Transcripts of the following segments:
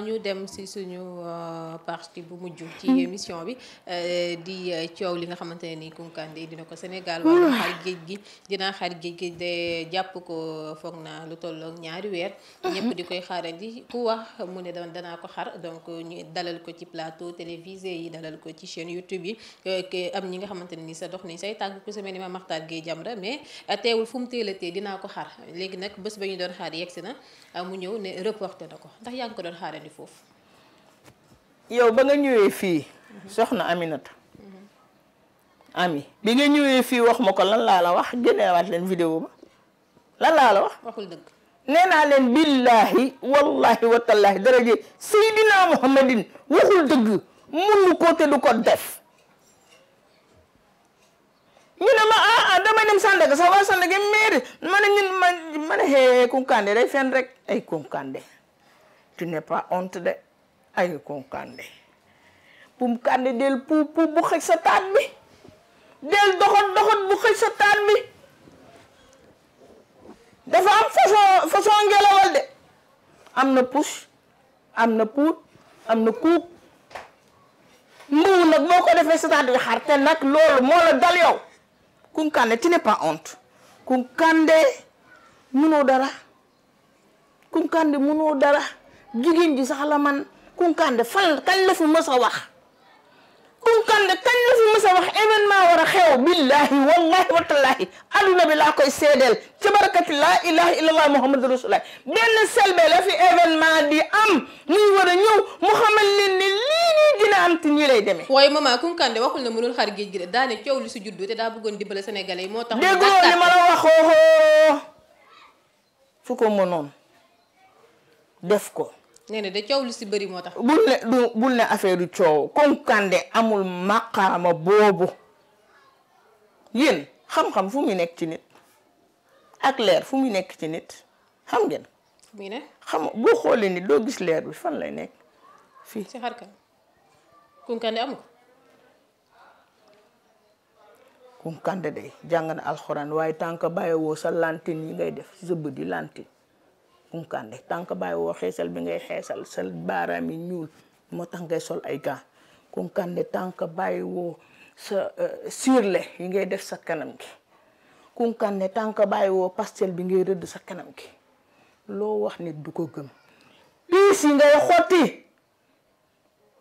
ñu dem ci suñu partie bu mujj ci émission bi di coow li nga xamante ne ni Kounkandé dina ko Sénégal wàllum xar géej gi dina xar géej gi de jàpp ko foog naa lu tollook ñaari weer ñëpp di koy xaarandi ku wax mu ne danaa ko xar donc ñu dalal ko ci plateau télévisé yi dalal ko ci chaîne YouTube yi am ñi nga xamante ne ni sa dox nañ say tànk ku sa mel ni ma Makhtar Gueye Jamra mais teewul fu mu téelatee dinaa ko xar léegi nag bés ba ñu doon xaar yegsi na mu ñëw ne reporté na ko ndax yaa ngi ko doon xaarandi foofu. yow ba nga ñëwee fii soxna Aminata ami bi nga ñëwee fii wax ma ko lan laa la wax génneewaat leen vidéo ba lan laa la wax. waxul dëgg. nee naa leen billahi wallahi watallaahi daraje Seydina Muhammadin waxul dëgg munu ko te du ko def. ñu ne ma damay dem Sandaga sax waa Sandaga mairie ma ne ñun ma ne hee Kounkandé day fen rek ay Kounkandé tu n'es pas honte de ay Kounkandé Kounkandé del bu xëj sa taat bi del doxat bu xëj sa taat bi dafa am façon ngelawal de am na push am na puut am na kuuk mbuw nag boo ko defee sa taat bi xar te nag loolu moo la dal yow Kounkandé tu n'es pas honte Kounkandé munoo dara Kounkandé munoo dara jigéen ji sax la man Kounkandé fan kañ la fi mës a wax Kounkandé kañ la fi mës a wax événement war a xew billahi wallahi watallaahi adduna bi laa koy seedeel ci barakati laa ilaha illallah muhammadu rasulullah benn selbe la fi événement di am muy war a ñëw mu xamal leen ne lii nii dina am te nii lay demee. waaye maman Kounkandé waxul na mënul xar géej gi de daa ne coow li si juddu te daa bëggoon dimbale sénégalais yi moo tax. déggoo li ma la waxoo fu ko mënoon def ko. nee na de coow lu si bëri moo tax. bul ne affaire yu coow Kounkandé amul maqaama boobu yéen xam-xam fu muy nekk ci nit ak leer fu muy nekk ci nit xam ngeen. fu muy ne. xam boo xoolee nit doo gis leer bi fan lay nekk fii. si xar kan Kounkandé amu ko. Kounkandé day jàng na alxuraan waaye tànk bàyyiwoo sa lantine yi ngay def sa bët yi lantine. Kounkandé tànk bàyyi woo xeesal bi ngay xeesal sa baaraam yi ñuul moo tax ngay sol ay gants Kounkandé tànk bàyyi woo sa surle yi ngay def sa kanam gi Kounkandé tànk bàyyi woo pastel bi ngay rëdd sa kanam gi loo wax nit du ko gëm piis yi ngay xotti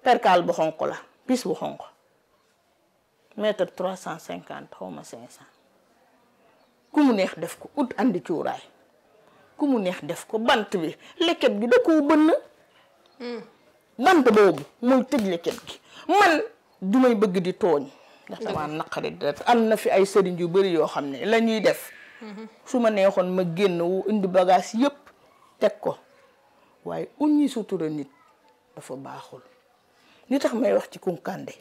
perkaal bu xonq la piis bu xonq mètre 350 xaw ma 500 ku mu neex def ko ut andi cuuraay ku mu neex def ko bant bi leket gi da koo bënn bant boobu mooy tëj leket gi man du may bëgg di tooñ ndax dama naqari deret am na fi ay sëriñ yu bari yoo xam ne la ñuy def su ma neexoon ma génn wu indi bagage yépp teg ko waaye uññi sutura nit dafa baaxul li tax may wax ci Kounkandé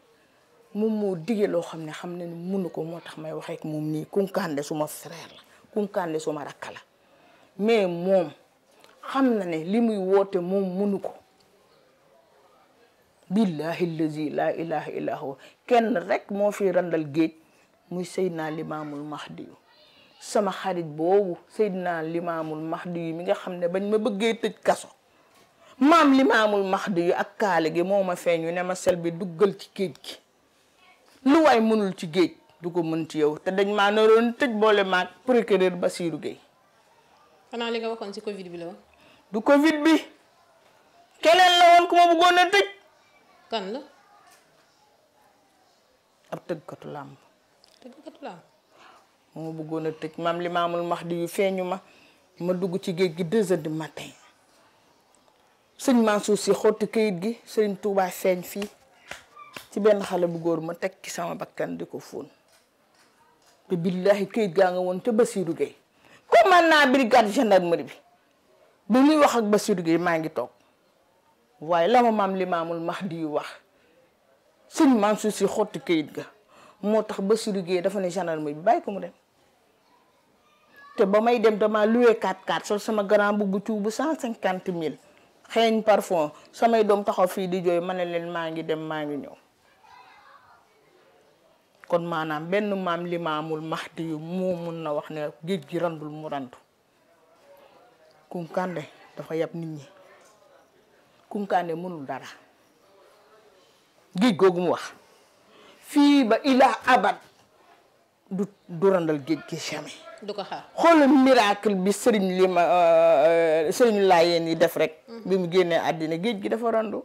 moom moo dige loo xam ne ni mënu ko moo tax may waxee ak moom nii Kounkandé suma frère la Kounkandé suma rakk la mais moom xam na ne li muy woote moom mënu ko billahi allazi la ilaha illa huwa kenn rek moo fi randal géej muy Seydina Limaamul Mahdi yu sama xarit boobu Seydina Limaamul Mahdi yu mi nga xam ne bañ ma bëggee tëj kaso maam Limaamul Mahdi yu ak kaale gi moo ma feeñu ne ma sel bi duggal ci géej gi lu waay mënul ci géej du ko mën ci yow te dañ maa naroon tëj boole maag procureur Bassirou Gueye. xanaa li nga waxoon ci Covid bi la woon. du Covid bi keneen la woon ku ma bëggoon a tëj. kan la. ab tëggkatu làmb. tëggkatu làmb. moo ma bëggoon a tëj maam Limaamul Mahdi yu feeñu ma dugg ci géej gi 2 heures du matin sëñ Mansour si xotti kayit gi sëñ Touba feeñ fii ci benn xale bu góor ma teg ci sama bakkan di ko fóon te billahi kayit gaa nga woon te Bassirou Gueye commandant brigade gendarmerie bi muy wax ak Bassirou Gueye maa ngi toog waaye la ma maam Limaamul Mahdi yu wax sëñ Mansour si xotti kayit ga moo tax Bassirou Gueye dafa ne gendarmerie bi bàyyi ko mu dem te ba may dem dama loué 4x4 sol sama grand bu cuubu 150 000 xeeñ parfum samay doom taxaw fii di jooy ma ne leen maa ngi dem maa ngi ñëw kon maanaam benn maam Limaamul Mahdi yu moo mun na wax ne géej gi randul mu randu Kounkandé dafa yab nit ñi Kunkande mënul dara géej googu mu wax fii ba ila abad du randal géej gi jamais du ko xaar xoolal miracle bi sëriñ Laayeen yi def rek bi mu génnee àddina géej gi dafa randu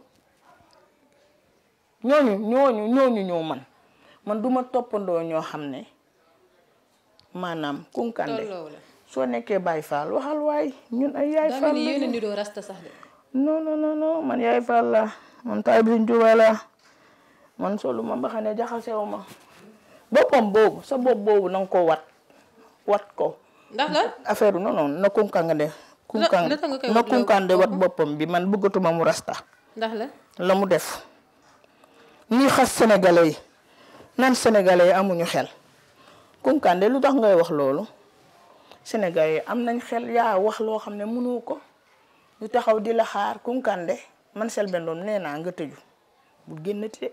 ñooñu ñoo man duma toppandoo ñoo xam ne maanaam Kunkande soo nekkee Baay Faal waxal waay ñun ay yaay Faal yéen a niroo rasta sax de non man yaay Faal la man taay bi Sëriñ Tuubaa la man solu ma mbaxane jaxasewu ma boppam boobu sa bopp boobu na nga ko wat ko ndax la affaire non na Kunkande wat boppam bi man bëggatuma mu rasta ndax la mu def ñuy xas sénégalais yi naan sénégalais yi amuñu xel Kunkande lu tax ngay wax loolu sénégalais yi am nañ xel yaa wax loo xam ne mënoo ko ñu taxaw di la xaar Kunkande man Selbé Ndom nee naa nga tëju bu génnati de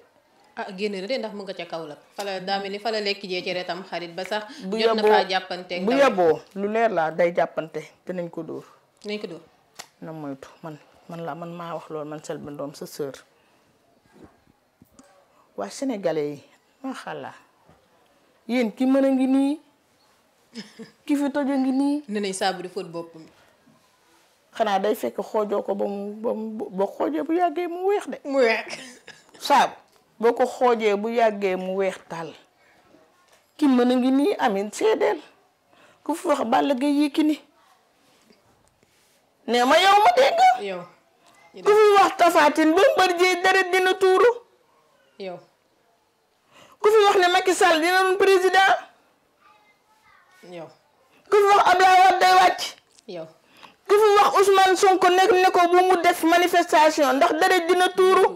génn na de ndax mu nga ca kaw la fala daa mel ni fala lekk jee ci retam xarit ba sax jot na faa jàppante bu yeboo lu leer laa day jàppante te nañ ko dóor na moytu man maa wax loolu man Selbé Ndom sa sœur waa sénégalais yi macha allah yéen ki mën a ngi nii ki fi toj a ngi nii ne nañ saabu di fóot bopp mi xanaa day fekk xoojoo ko ba mu xoojee bu yàggee mu weex de mu weex saabu boo ko xoojee bu yàggee mu weex tàll ki mën a ngi nii amin seedeel ku fi wax Balla Gaye Yékini nee ma yow ma dégg yow ku fi wax Tapha Tine Bombardier deret dina tuuru yow ku fi wax ne Macky Sall dina doon président yow ku fi wax Abdoulaye Wade day wàcc yow ku fi wax Ousmane Sonko nekk ne ko bu mu def manifestation ndax deret dina tuuru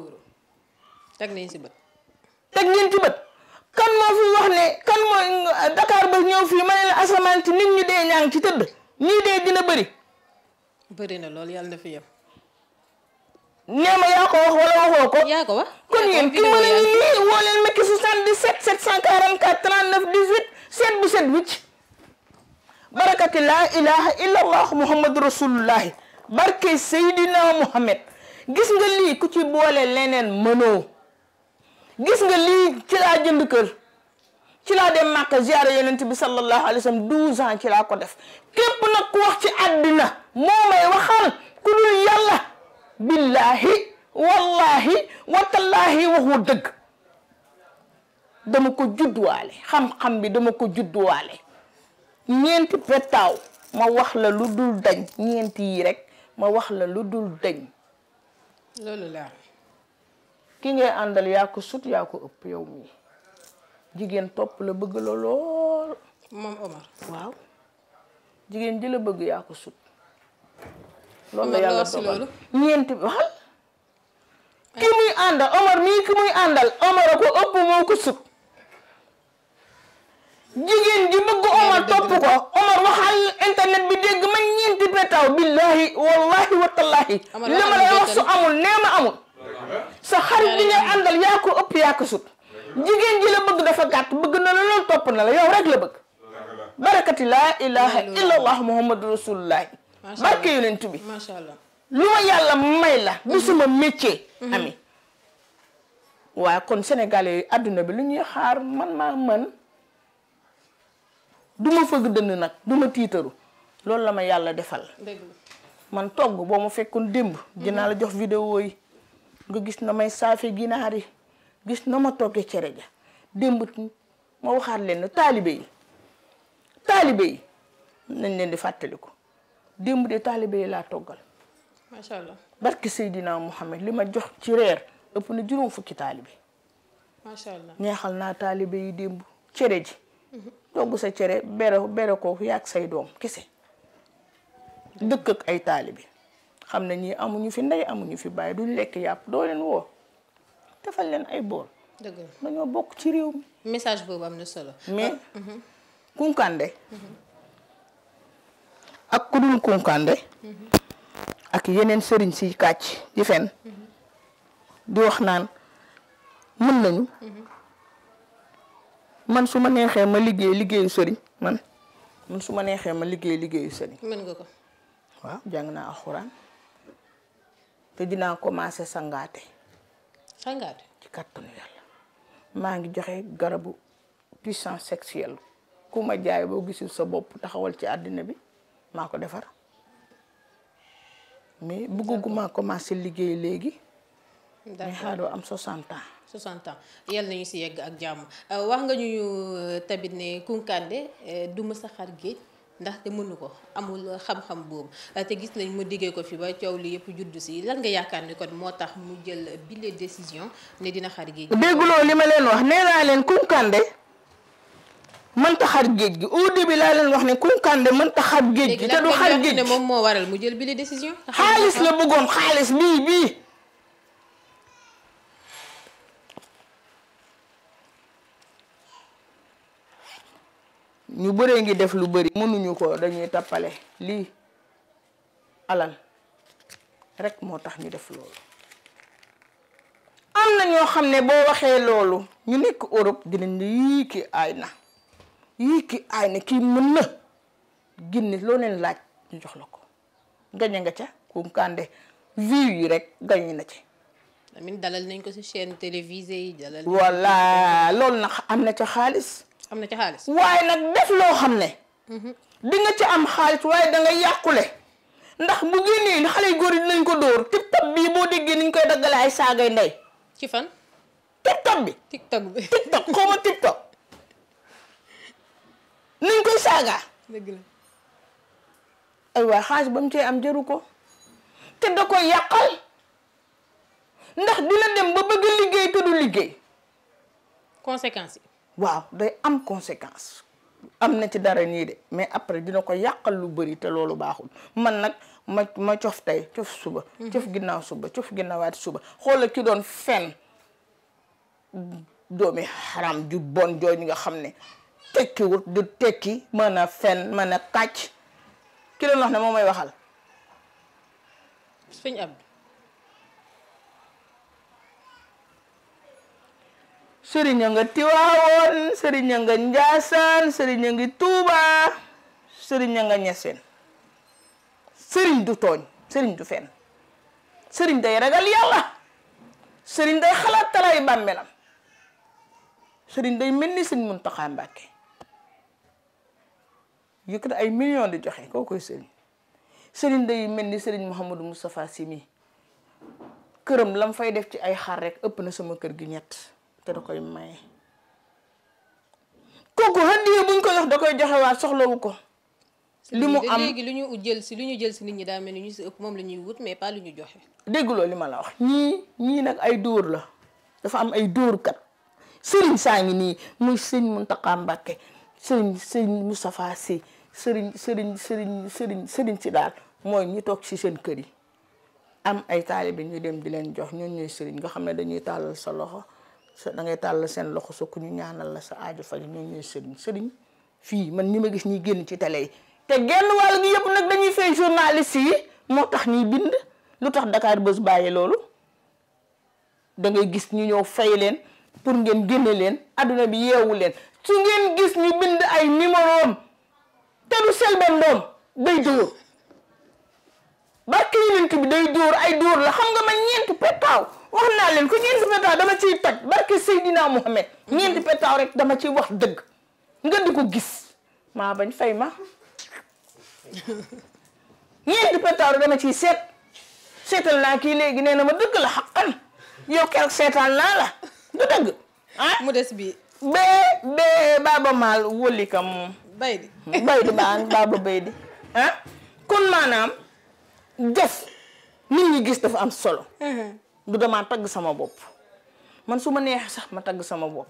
teg nañ ci bët teg ngeen ci bët kan moo fi wax ne kan mooy Dakar ba ñëw fii ma ne la asamaan ci nit ñi dee ñaa ngi ci tëdd ñii dee dina bëri na loolu yàlla na fi yem nee ma yaa ko wax wala waxoo ko yaa ko wax kon yéen ki mën a ngi nii woo leen ma ki 77 744 39 18 seet bu set wicc barakati laa ilaha illallah muhammadu rasulullahi barke Seydina Muhammad gis nga lii ku ci boole leneen mënoo gis nga lii ci laa jënd kër ci laa dem Màkka ziyaara yonent bi sallallahu alayhi wa sallam 12 ans ci laa ko def képp nag ku wax ci àddina moo may waxal ku dul yàlla billahi wallahi watallaahi waxu dëgg dama ko judduwaale xam-xam bi dama ko judduwaale ñeenti petaaw ma wax la lu dul dañ ñeenti yi rek ma wax la lu dul dañ loolu la ki ngay àndal yaa ko sut yaa ko ëpp yow mii jigéen topp la bëgg la lool moom Omar waaw jigéen ji la bëgg yaa ko sut loolu la yàlla dogal ñeenti waxal ki muy àndal Omar mii ki muy àndal Omar a ko ëpp moo ko sut jigéen ji bëgg Omar topp ko Omar waxal internet bi dégg man ñeenti petaaw billahi wallahi watallaahi li ma lay wax su amul nee ma amul sa xarit bi ngay àndal yaa ko ëpp yaa ko sut jigéen ji la bëgg dafa gàtt bëgg na la loolu topp na la yow rek la bëgg barakati laa ilaha illallah muhammadu rasulullahi barke yonent bi macha allah lu ma yàlla may la du suma métier ami waa kon sénégalais yi àdduna bi lu ñuy xaar man maa mën du ma fëgg dënn nag du ma tiitaru loolu la ma yàlla defal man togg boo ma fekkoon démb dinaa la jox vidéo yi nga gis na may saafe ginaar yi gis na ma togge cere ja démb ma waxaat leen ne taalibe yi nañ leen di fàttaliku démb de taalibe yi laa toggal macha allah barki Seydina Muhammad li ma jox ci reer ëpp na juróom fukki taalibe macha allah neexal naa taalibe yi démb cere ji togg sa cere bere ko yaag say doom kese dëkk ak ay taalibe xam ne ñii amuñu fi ndey amuñu fi bàyyi duñ lekk yàpp doo leen woo defal leen ay bool dëgg la dañoo bokk ci réew mi message boobu am na solo mais Kunkande ak ku dul Kunkande ak yeneen sëriñ si kàcc di fen di wax naan mën nañu man su ma neexee ma liggéeyu sëriñ man su ma neexee ma liggéeyu sëriñ mën nga ko waaw jàng naa alxuraan te dinaa commencé sangaate sangaate ci kattanu yàlla. maa ngi joxe garabu puissance sexuelle ku ma jaay boo gisul sa bopp taxawal ci àddina bi maa ko defar mais bëgguma commencé liggéey léegi. mais xaadoo am 60 ans. 60 ans yal nañu si yegg ak jàmm wax nga ñu tamit ne Kounkandé du mës a xar géej ndaxte mënu ko amul xam-xam boobu te gis nañ mu diggee ko fi ba coow li yëpp juddu si lan nga yaakaar ni kon moo tax mu jël bile décision ne dina xar géej. dégguloo li ma leen wax nee naa leen Kounkandé mënta xar géej gi au début laa leen wax ne Kounkandé mënta xar géej gi te du xar géej ne moom moo waral mu jël bile décision. xaalis la bëggoon xaalis bii. ñu bëree ngi def lu bëri mënuñu ko dañuy tappale lii alal rek moo tax ñu def loolu. am na ñoo xam ne boo waxee loolu ñu nekk Europe dinañ ne yii kii aay na kii mën na génne loo leen laaj ñu jox la ko gañe nga ca Kounkandé vue yi rek gañe na ci. tamit dalal nañ ko ci chaîne télévisée yi dalal. voilà loolu nag am na ca xaalis. am na ca xaalis waaye nag def loo xam ne. di nga ci am xaalis waaye da nga yàqule ndax bu génnee xale yu góor yi dinañ ko dóor TikTok bii boo déggee niñ koy daggale ay saagay ndey. ci fan. TikTok bi. TikTok bi TikTok xaw ma TikTok niñ koy saaga. dëgg la. ay waay xaalis ba mu cee am jëru ko te da koy yàqal ndax dina dem ba bëgg liggéey te du liggéey. conséquences yi. waaw day am conséquence am na ci dara nii de mais après dina ko yàqal lu bëri te loolu baaxul man nag ma cof tey cof suba cof ginnaaw suba cof ginnaawaati suba xoola ki doon fen doomi xaram ju bon jooju nga xam ne tekkiwut du tekki mën a fen mën a kàcc ki doon wax ne moom may waxal sëñ Abdou. sëriñ a nga Tiwaawoon sëriñ a nga Njaasaan sëriñ a ngi Tuuba sëriñ a nga Ñaseen sëriñ du tooñ sëriñ du fen sëriñ day ragal yàlla sëriñ day xalaat talay bàmmeelam sëriñ day mel ni sëriñ Muntaxa Mbàkke yëkkati ay millions di joxe koo koy sëriñ day mel ni sëriñ Mouhamadou Moustapha Sy mi këram lam fay def ci ay xar rek ëpp na sama kër gi ñett te da koy maye kooku hadiya buñ ko jox da koy joxewaat soxlawu ko li mu am léegi lu ñu jël si nit ñi daa mel ni ñu si ëpp moom la ñuy wut mais pas lu ñu joxe. dégguloo li ma la wax ñii nag ay dóor la dafa am ay dóorkat sëriñ saa ngi nii muy sëriñ Muntaxa Mbàkke sëriñ Moustapha Sy sëriñ si daal mooy ñi toog ci seen kër yi am ay taalibe ñu dem di leen jox ñooñu ñooy sëriñ nga xam ne dañuy tàllal sa loxo da ngay tàllal seen loxo soo ko ñu ñaanal la sa aajo faj ñooñu ñooy sëriñ fii man ñi ma gis ñi génn ci télé yi te genn wàll gi yëpp nag dañuy fay journaliste yi moo tax ñuy bind lu tax Dakar Buzz bàyyi loolu da ngay gis ñu ñëw fay leen pour ngeen génne leen adduna bi yeewu leen su ngeen gis ñu bind ay numéroom te du Selbé Ndom day dóor barke yonent bi day dóor ay dóor la xam nga ma ñeenti petaaw wax naa leen ko ñeenti petaaw dama ciy toj barke Seydina Mohamed ñeenti petaaw rek dama ciy wax dëgg nga di ko gis maa bañ fay ma ñeenti petaaw dama ciy seetal naa kii léegi nee na ma dëgg la xaqan yow keroog seetaan naa la du dëgg ah mu des bi bee baaba maal wóli ka moom bay di baan baaba bay di ah kon maanaam def nit ñi gis dafa am solo du damaa tagg sama bopp man su ma neexee sax ma tagg sama bopp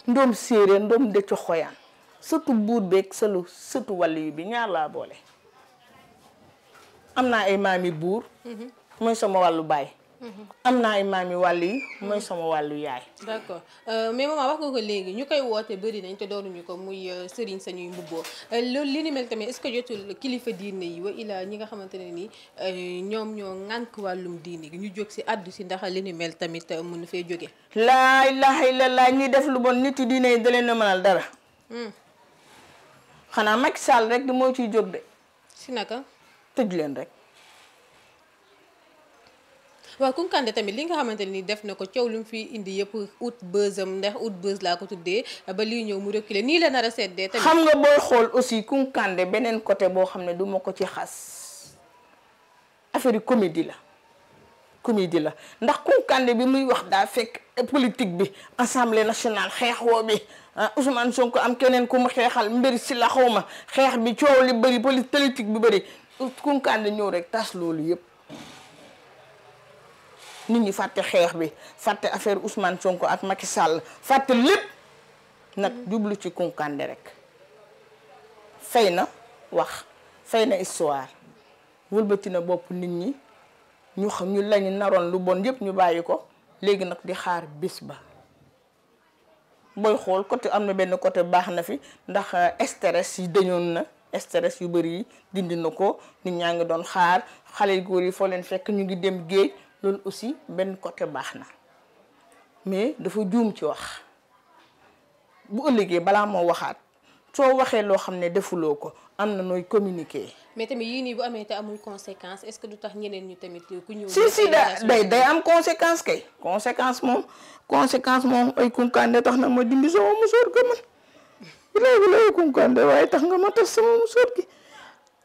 ndoom séeréer ndoom de co xoyaan sëtu buur beeg sëtu wàll yu bi ñaar laa boole am naa ay maami buur mooy sama wàllu baay am naa ay maami wàll yi mooy sama wàllu yaay. d'accord mais maman wax nga ko léegi ñu koy woote bëri nañ te doonuñu ko muy sëriñ sañuy mbubboo loolu li ni mel tamit est-ce que jotul kilifa diine yi wa ila ñi nga xamante ne ni ñoom ñoo ŋànk wàllum diine gi ñu jóg si àddu si ndax li ni mel tamit mënu fee jóge. laa ilaaha illallaah ñi def lu bon nit yi diine yi da leen a mënal dara. xanaa Macky Sall rek di moo ciy jóg de. si naka. tëj leen rek waaw Kounkandé tamit li nga xamante ni def na ko coow lu mu fi indi yëpp ut bësam ndax ut bës laa ko tuddee ba lii ñëw mu reculer nii la nar a seddee tamit. xam nga booy xool aussi Kounkandé beneen côté boo xam ne du ma ko ci xas affaire yi comédie la ndax Kounkandé bi muy wax daa fekk politique bi assemblée nationale xeexoo bi Ousmane Sonko am keneen ku mu xeexal mbiri si la xaw ma xeex bi coow li bëri politique bi bëri Kounkandé ñëw rek tas loolu yëpp nit ñi fàtte xeex bi fàtte affaire Ousmane Sonko ak Macky Sall fàtte lépp nag jublu ci Kounkandé rek fay na wax fay na histoire wëlbati na bopp nit ñi ñu xam ñu lañu naroon lu bon yëpp ñu bàyyi ko léegi nag di xaar bis ba booy xool côté am na benn côté baax na fi ndax stress yi dañoon na stress yu bëri yi dindi na ko nit ñaa ngi doon xaar xale yu góor yi foo leen fekk ñu ngi dem géej loolu aussi benn côté baax na mais dafa juum ci wax bu ëllëgee balaa moo waxaat soo waxee loo xam ne defuloo ko am na nooy communiquer. mais tamit yii nii bu amee te amul conséquence est-ce que du tax ñeneen ñu tamit ku ñëw. si day am conséquence kay conséquence moom ay Kounkandé tax na ma dindi sama musóor ga man léegi Kounkandé waaye tax nga ma tas sama musóor gi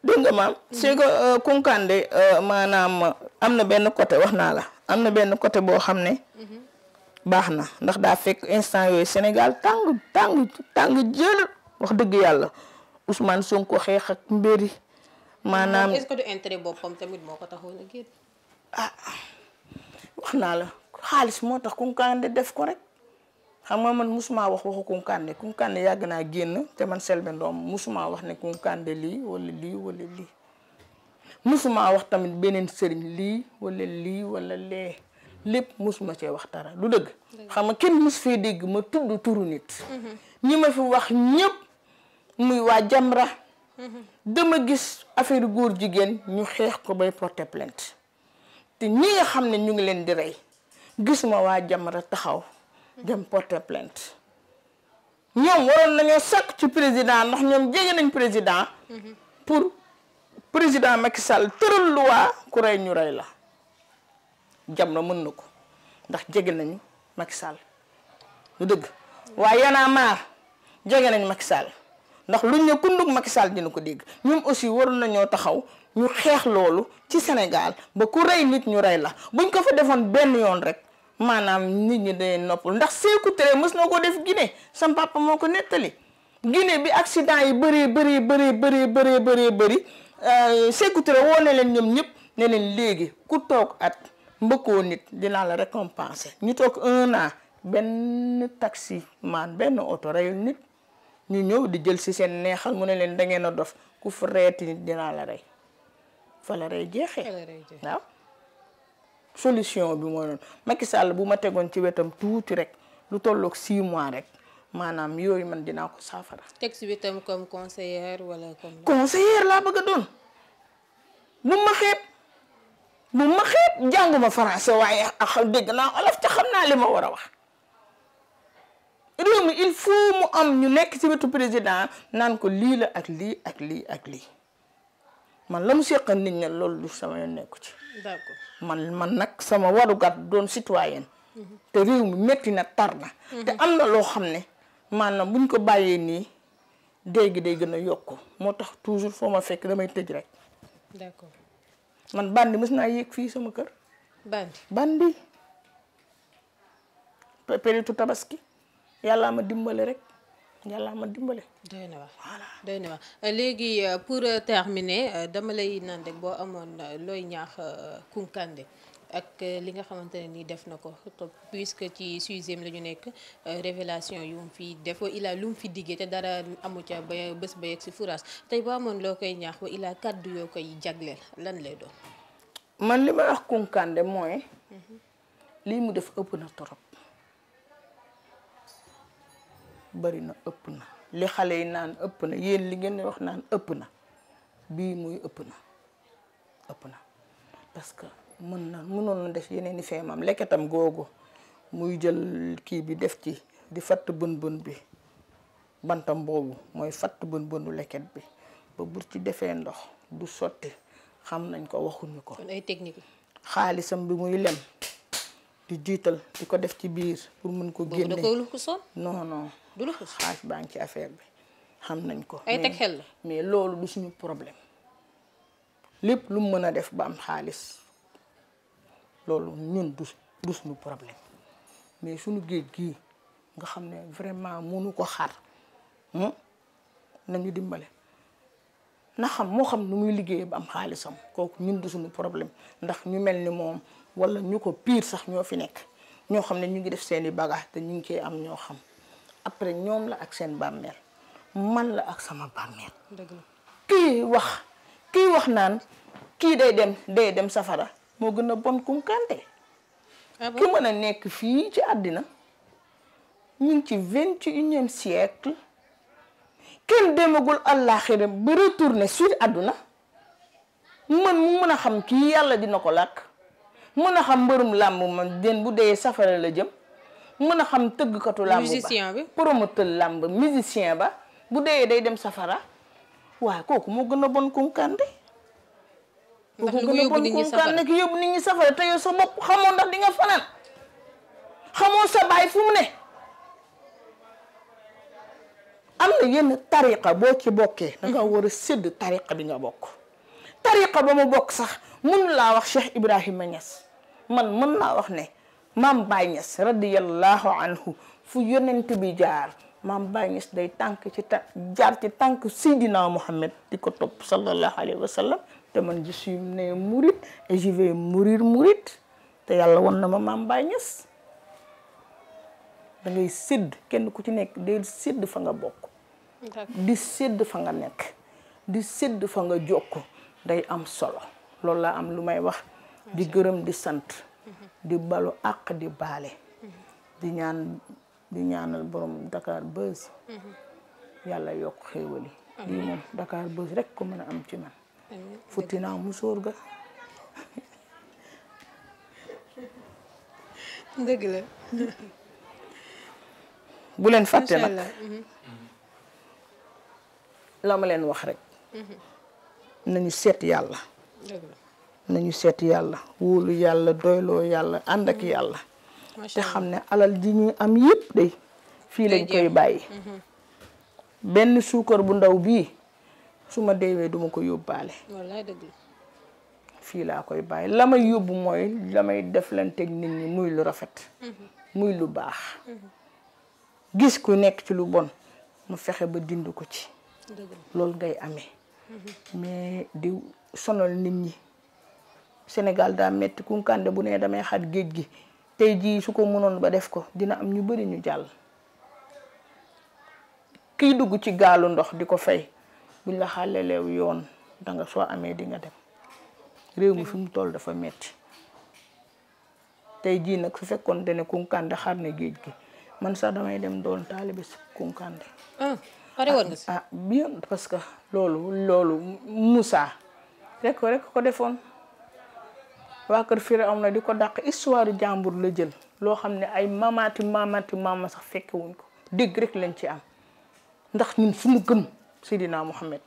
dégg nga maam. c'est que Kounkandé maanaam am na benn côté wax naa la am na benn côté boo xam ne. baax na ndax daa fekk instant yooyu Sénégal tàng jël wax dëgg yàlla Ousmane Sonko xeex ak mbéri maanaam est-ce que du intérêt boppam tamit moo ko taxoon a génn. wax naa la xaalis moo tax Kounkandé def ko rek xam nga man musuma wax waxu Kounkandé yàgg naa génn te man Selbé Ndom musuma wax ne Kounkandé lii wala lii musuma wax tamit beneen sëriñ lii wala lee lépp musuma cee wax dara du dëgg. xam nga kenn mus fee dégg ma tudd turu nit. ñi ma fi wax ñëpp muy waa Jamra. dama gis affaire góor jigéen ñu xeex ko bay porter plainte te ñi nga xam ne ñu ngi leen di rey gisuma waa Jamra taxaw dem porter plainte ñoom waroon nañoo sakk ci président ndax ñoom jege nañ président pour président Macky Sall tëral loi ku rey ñu rey la Jamra mën na ko ndax jege nañu Macky Sall lu dëgg waaye Y'en a marre jege nañ Macky Sall ndax luñ ne kundug Macky Sall dina ko dégg ñoom aussi waroon nañoo taxaw ñu xeex loolu ci Sénégal ba ku rey nit ñu rey la buñ ko fa defoon benn yoon rek maanaam nit ñi day noppal ndax Sékou Touré mës na ko def Guinée sam papa moo ko nettali Guinée bi accident yi bëri Sékou Touré woo ne leen ñoom ñëpp ne leen léegi ku toog at mbëkkoo nit dinaa la récompenser ñu toog 1 an benn taxi man benn oto reyul nit ñu ñëw di jël ci seen neexal mu ne leen da ngeen a dof ku fa reeti nit dinaa la rey fa la rey jeexee waaw solution bi moo doon Macky Sall bu ma tegoon ci wetam tuuti rek lu tolloog 6 mois rek maanaam yooyu man dinaa ko saafara. teg ci wetam comme conseillère wala comme. conseillère laa bëgg a doon bu ma xeeb jànguma français waaye dégg naa olof te xam naa li ma war a wax. réew mi il faut mu am ñu nekk ci wetu président naan ko lii la ak lii man la mu seqal nit ñi loolu du sama yoon nekku ci. d'accord man nag sama warugat doon citoyenne. te réew mi metti na tar na. te am na loo xam ne maanaam buñ ko bàyyee nii dégg day gën a yokku moo tax toujours foo ma fekk damay tëj rek. d'accord man bandi mës naa yéeg fii sama kër. bandi période tabaski. yàllaa ma dimbale rek doy na wax voilà doy na wax léegi pour terminer dama lay naan rek boo amoon looy ñaax Kounkandé ak li nga xamante ne ni def na ko puisque ci 6e la ñu nekk révélation yu mu fi def ila lu mu fi diggee te dara amu ca ba bés ba yegg si fourage tey boo amoon loo koy ñaax wa ila kàddu yoo koy jagleel lan lay doon. man li ma wax Kounkandé mooy lii mu def ëpp na torop bari na ëpp na li xale yi naan ëpp na yéen li ngeen wax naan ëpp na bii muy ëpp na parce que mënoon na def yeneen i feemam lekketam googu muy jël kii bi def ci di fatt bën bi bantam boobu mooy fatt bënu lekket bi ba bu ci defee ndox du sotti xam nañ ko waxuñu ko. kon ay technique xaalisam bi muy lem di jiital di ko def ci biir pour mën ko boobu da génne. koy luxusoon. non non du luxus. xaalis baa ngi ci affaire bi xam nañ ko. ay teg xel la. mais loolu du suñu problème lépp lu mu mën a def ba am xaalis loolu ñun du suñu problème mais suñu géej gii nga xam ne vraiment mënu ko xar nañu dimbale na xam moo xam nu muy liggéeyee ba am xaalisam kooku ñun du suñu problème ndax ñu mel ni moom wala ñu ko pire sax ñoo fi nekk ñoo xam ne ñu ngi def seeni bagage te ñu ngi cee am ñoo xam après ñoom la ak seen bàmmeel man la ak sama bàmmeel. dëgg la. kii wax naan kii day dem safara moo gën a bon Kounkandé. ah bon ki mën a nekk fii ci àddina ñu ngi ci 21e siècle kenn demagul àllaaxira ba retourné sur àdduna man mu mën a xam kii yàlla dina ko làkk mën a xam mbërum làmb man den bu dee safara la jëm mën a xam tëggkatu làmb musicien bi ba promoteur làmb musicien ba bu dee day dem safara waaye kooku moo gën a bon Kounkandé. ndax lu mu yóbbu nit ñi safara Kounkandé ki yóbbu nit ñi safara te yow sa bopp xamoo ndax di nga fanaan xamoo sa baay fu mu ne. am na yenn tariqa boo ci bokkee da nga war a sédd tariqa bi nga bokk tariqa ba mu bokk sax mën laa wax Cheikh Ibrahima Niass man mën naa wax ne maam Baye Niass radiyallahu anhu fu yonent bi jaar maam Baye Niass day jaar ci tànk Seydina Mohamed di ko topp sallallahu alayhi wa sallam te man je suis né mouride et je vais mourir mouride te yàlla won na ma maam Baye Niass da ngay sédd kenn ku ci nekk day sédd fa nga bokk di sédd fa nga nekk di sédd fa nga jokk day am solo loolu laa am lu may wax di gërëm di sant di balu àq di baale di ñaanal borom Dakar Buzz yàlla yokk xéewali lii moom Dakar Buzz rek ko mën a am ci man futti naa musóor ga dëgg la. bu leen fàtte macha nag allah. la ma leen wax rek nañu seet yàlla dëgg la. nañu seet yàlla wóolu yàlla doyloo yàlla ànd ak yàlla te xam ne alal ji ñu am yépp day fii lañ koy bàyyi benn suukar bu ndaw bii su ma deewee duma ko yóbbaale wallaay dëgg la. fii laa koy bàyyi la may yóbbu mooy la may deflanteeg nit ñi muy lu rafet muy lu baax gis ku nekk ci lu bon mu fexe ba dind ko ci dëgg la. loolu ngay amee mais di sonal nit ñi Sénégal daa metti Kounkandé bu ne damay xat géej gi tey jii su ko mënoon ba def ko dina am ñu bari ñu jàll kiy dugg ci gaalu ndox di ko fay buñ la xàlleleew yoon danga soo amee di nga dem réew mi fi mu toll dafa metti tey jii nag su fekkoon ne Kounkandé xar na géej gi man sax damay dem doon taalibe si Kounkandé pare woon nga si. bien parce que loolu Moussa rek ko defoon waa kër Firawna di ko dàq histoire jàmbur la jël loo xam ne ay mama sax fekkewuñ ko dégg rek lañ ci am ndax ñun suñu gëm Seydina Mohamed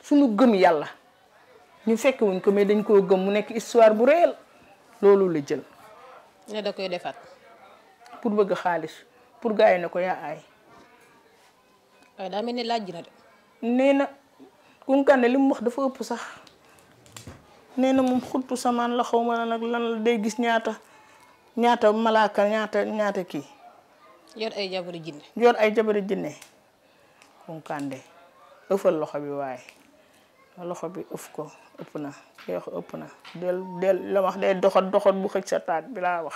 suñu gëm yàlla ñu fekkewuñ ko mais dañ koo gëm mu nekk histoire bu réel loolu la jël ne da koy defaat. pour bëgg xaalis pour gars yi ne ko yaa aay waaye daa mel ni laaj na de. nee na Kounkandé li mu wax dafa ëpp sax nee na moom xuttu samaan la xaw ma la nag lan la day gis ñaata malaaka ñaata kii yor ay jabari jinne. yor ay jabari jinne Kounkandé ëffal loxo bi waaye loxo bi ëff ko ëpp na yeexu ëpp na del la wax day doxat bu xëj sa taat bi laa wax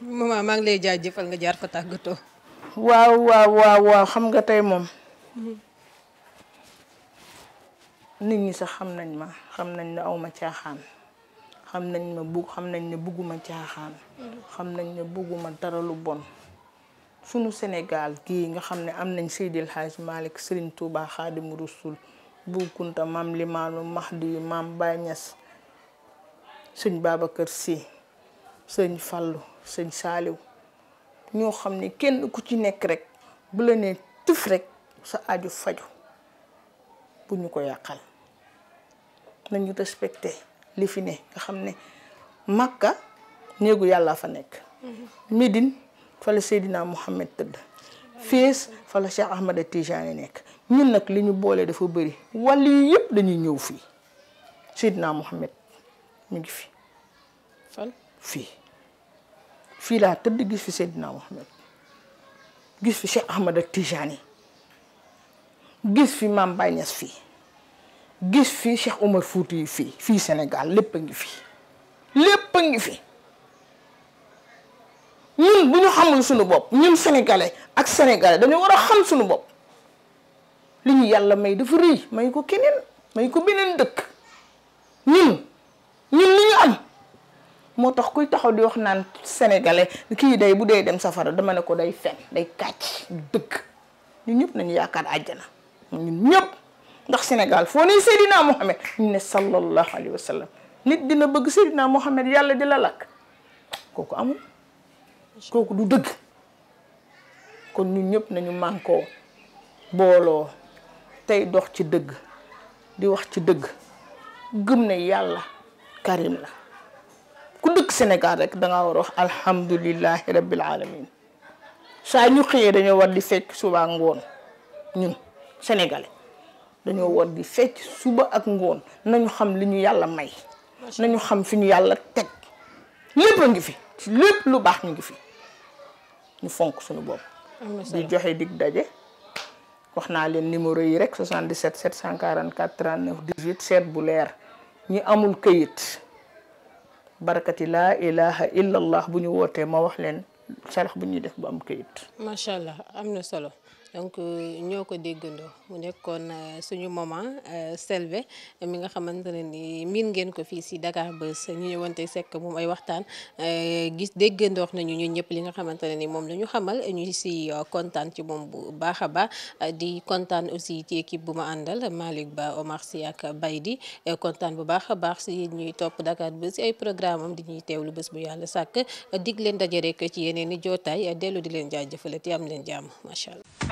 maman maa ngi lay jaajëfal nga jaar fa tàggatoo. waaw xam nga tey moom nit ñi sax xam nañ ne awma caaxaan xam nañ ne bugguma caaxaan xam nañ ne bugguma dara lu bon sunu Sénégal gii nga xam ne am nañ Seydil Hadj Malick Serigne Touba Khadimu Rasul Bou Kounta maam Limaamu Mahdi maam Baye Niass sëñ Babacar Sy sëñ Fallou sëñ Saliou ñoo xam ne kenn ku ci nekk rek bu la nee tuf rek sa aju faju bu ñu ko yàqal nañu respecté li fi ne nga xam ne Makka néegu yàlla fa nekk. Médine fa la Seydina Mohamed tëdd. Fès fa la Cheikh Ahmada Tijani nekk. ñun nag li ñu boole dafa bëri wàll yi yëpp dañuy ñëw fii Seydina Mohamed mu ngi fi. fan fii laa tëdd gis fi Seydina Mohamed gis fi Cheikh Ahmada Tijani gis fi Mame Baye Niass fii gis fi Cheikh Omar Fouti yi fii Sénégal lépp a ngi fi lépp a ngi fi. ñun bu ñu xamul suñu bopp ñun sénégalais ak sénégalais dañoo war a xam suñu bopp li ñu yàlla may dafa rëy may ko keneen may ko beneen dëkk ñun li ñu am moo tax kuy taxaw di wax naan sénégalais kii day bu dee dem safara dama ne ko day fen day kàcc dëkk ñun ñëpp nañu yaakaar àjjana ñun ñëpp ndax Sénégal foo ne Seydina Mohamed ñu ne sallallahu alayhi wa sallam nit dina bëgg Seydina Mohamed yàlla di la lakk kooku amul kooku du dëgg kon ñun ñëpp nañu mànkoo booloo tey dox ci dëgg di wax ci dëgg gëm ne yàlla karim la ku dëkk Sénégal rek danga war a wax alhamdulillahi rabbil alamin saa ñu xëyee dañoo war di fecc suba ak ngoon ñun sénégalais dañoo war di fecc suba ak ngoon nañu xam li ñu yàlla may nañu xam fi ñu yàlla teg lépp a ngi fi lépp lu baax ñu ngi fi ñu fonk suñu bopp di joxe dig daje wax naa leen numéro yi rek 77 744 39 18 seet bu leer ñi amul këyit barakati laa ilaha illallah bu ñu wootee ma wax leen sarax bu ñuy def bu am këyit. macha allah am na solo donc ñoo ko déggandoo mu nekkoon suñu maman Selbé mi nga xamante ne ni miin ngeen ko fii si Dakar Buzz ñu ñëwante sekk moom ay waxtaan gis déggandoo nañu ñun ñëpp li nga xamante ne ni moom la ñu xamal ñu si kontaan ci moom bu baax a baax di kontaan aussi ci équipe bu ma àndal Malick Ba Omar Sy ak Baydi kontaan bu baax a baax si ñuy topp Dakar Buzz si ay programme am di ñuy teewlu bés bu yàlla sàkk dig leen daje rek ci yeneen i jootaay dellu di leen jaajëfalati am leen jàmm macha allah.